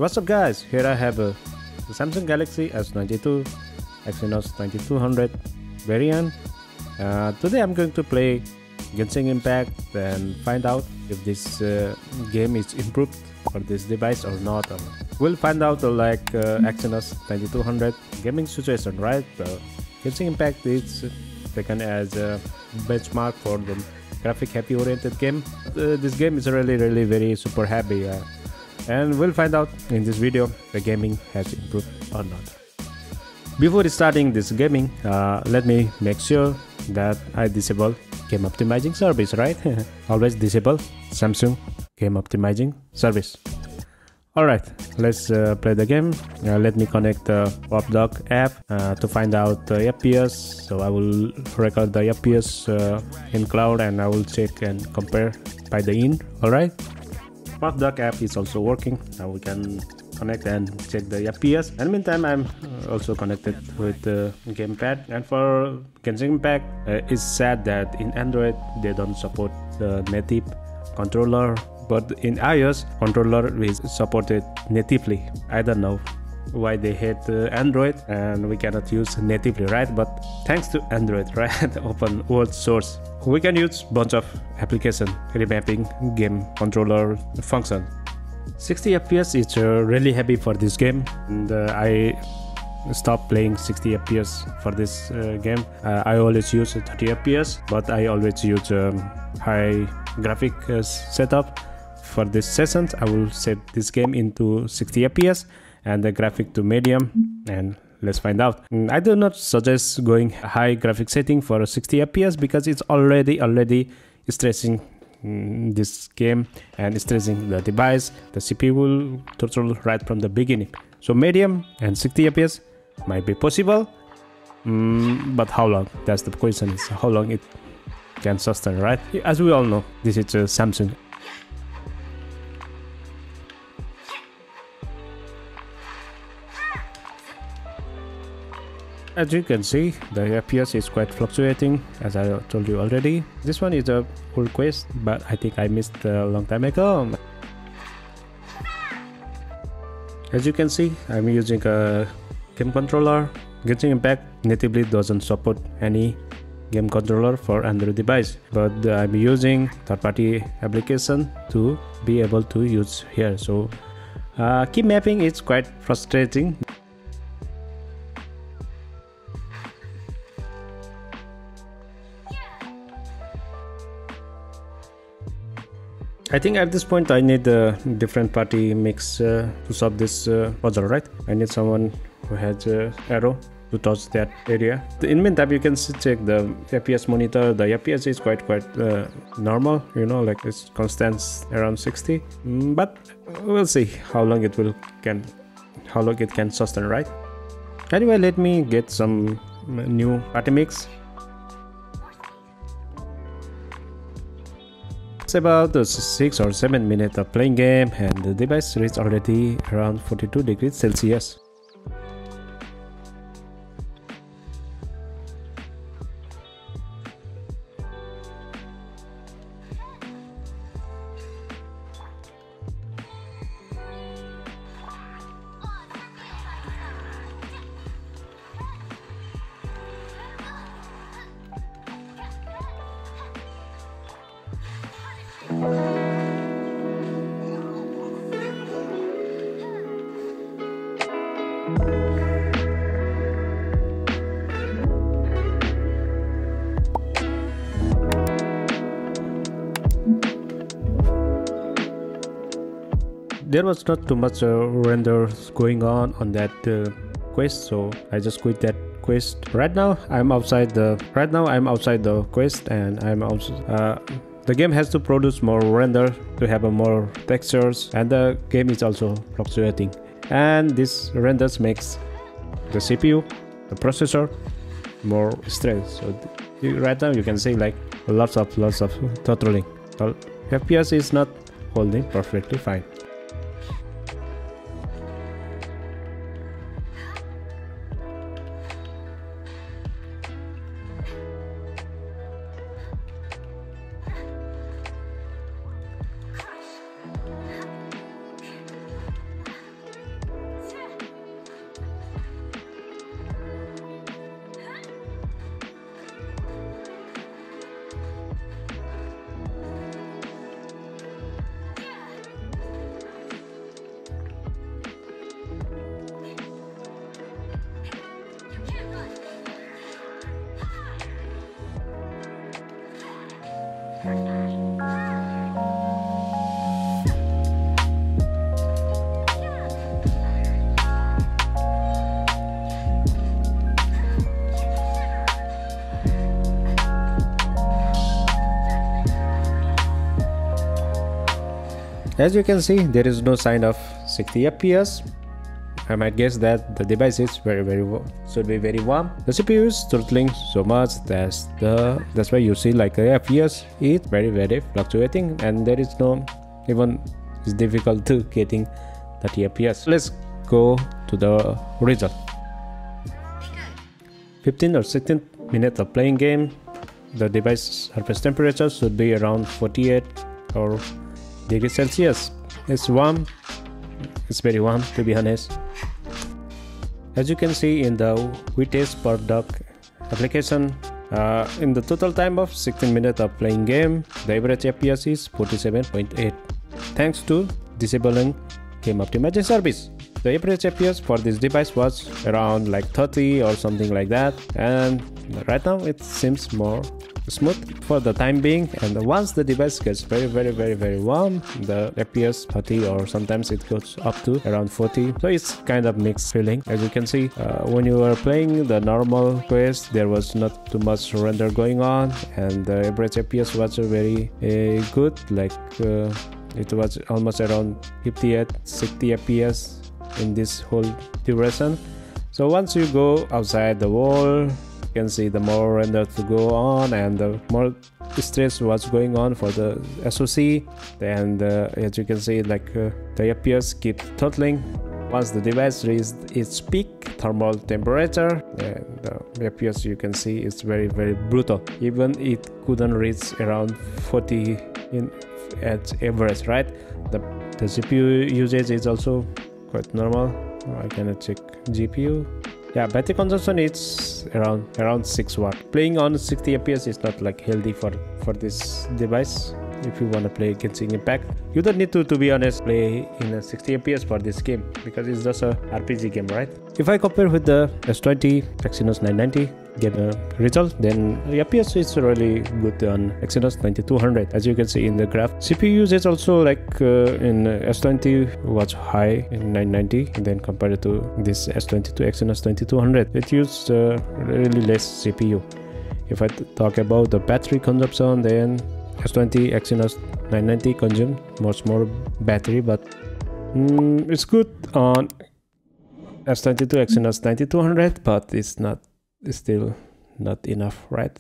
What's up guys, here I have the Samsung Galaxy S22 Exynos 2200 variant. Today I'm going to play Genshin Impact and find out if this game is improved for this device or not. We'll find out Exynos 2200 gaming situation, right? Genshin Impact is taken as a benchmark for the graphic happy oriented game. This game is really very super happy. And we'll find out in this video the gaming has improved or not. Before starting this gaming, let me make sure that I disable game optimizing service, right? Always disable Samsung game optimizing service. Alright, let's play the game. Let me connect the WapDoc app to find out the FPS. So I will record the FPS in cloud and I will check and compare by the in. Alright. WapDoc app is also working. Now we can connect and check the FPS. And meantime, I'm also connected with the gamepad. And for Genshin Impact, it's sad that in Android they don't support the native controller, but in iOS controller is supported natively. I don't know why they hate Android and we cannot use natively, right? But thanks to Android, right? Open world source, we can use bunch of application remapping game controller function. 60 FPS is really heavy for this game, and I stopped playing 60 FPS for this game. I always use 30 FPS, but I always use high graphic setup. For this sessions, I will set this game into 60 FPS and the graphic to medium, and let's find out. I do not suggest going high graphic setting for 60 FPS because it's already stressing this game and stressing the device. The CPU will throttle right from the beginning. So medium and 60 FPS might be possible, but how long? That's the question, is how long it can sustain, right? As we all know, this is Samsung. As you can see, the FPS is quite fluctuating, as I told you already. This one is a full quest, but I think I missed a long time ago. As you can see, I'm using a game controller. Genshin Impact natively doesn't support any game controller for Android device, but I'm using third-party application to be able to use here. So key mapping is quite frustrating. I think at this point I need a different party mix to solve this puzzle, right? I need someone who has arrow to touch that area. In the meantime, you can check the FPS monitor. The FPS is quite normal, you know, like it's constant around 60. But we'll see how long it can sustain, right? Anyway, let me get some new party mix. It's about 6 or 7 minutes of playing game and the device reached already around 42 degrees Celsius. There was not too much renders going on that quest, so I just quit that quest. Right now I'm outside the quest, and I'm also the game has to produce more render to have more textures, and the game is also fluctuating, and this renders makes the CPU, the processor, more stressed. So right now you can see like lots of throttling. So FPS is not holding perfectly fine. As you can see, there is no sign of 60 FPS. I might guess that the device is should be very warm. The CPU is throttling so much that's why you see like the FPS is very fluctuating, and there is no even it's difficult to getting 30 FPS. Let's go to the result. 15 or 16 minutes of playing game. The device surface temperature should be around 48 or degrees Celsius. It's warm. It's very warm, to be honest. As you can see in the Vitesse per dock application, in the total time of 16 minutes of playing game, the average FPS is 47.8. Thanks to disabling game optimization service. The average FPS for this device was around like 30 or something like that, and right now it seems more smooth for the time being. And once the device gets very warm, the FPS 30 or sometimes it goes up to around 40, so it's kind of mixed feeling. As you can see, when you were playing the normal Quest, there was not too much render going on, and the average FPS was very good, like it was almost around 58-60 FPS in this whole duration. So once you go outside the wall, you can see the more render to go on, and the more stress was going on for the SoC. And as you can see, like the FPS keep throttling. Once the device reaches its peak thermal temperature, the FPS you can see is very brutal. Even it couldn't reach around 40 at average, right? The CPU usage is also quite normal. I cannot check GPU. Yeah, battery consumption is around 6 watt. Playing on 60 FPS is not like healthy for this device. If you want to play Genshin Impact, you don't need to be honest, play in a 60 FPS for this game, because it's just a RPG game, right? If I compare with the S20 Exynos 990 game result, then the FPS is really good on Exynos 9200. As you can see in the graph, CPU usage also like in S20 was high in 990, and then compared to this S20 to Exynos 2200, it used really less CPU. If I talk about the battery consumption, then S20 Exynos 990 consume much more battery, but it's good on S22 Exynos 9200, but it's still not enough, right?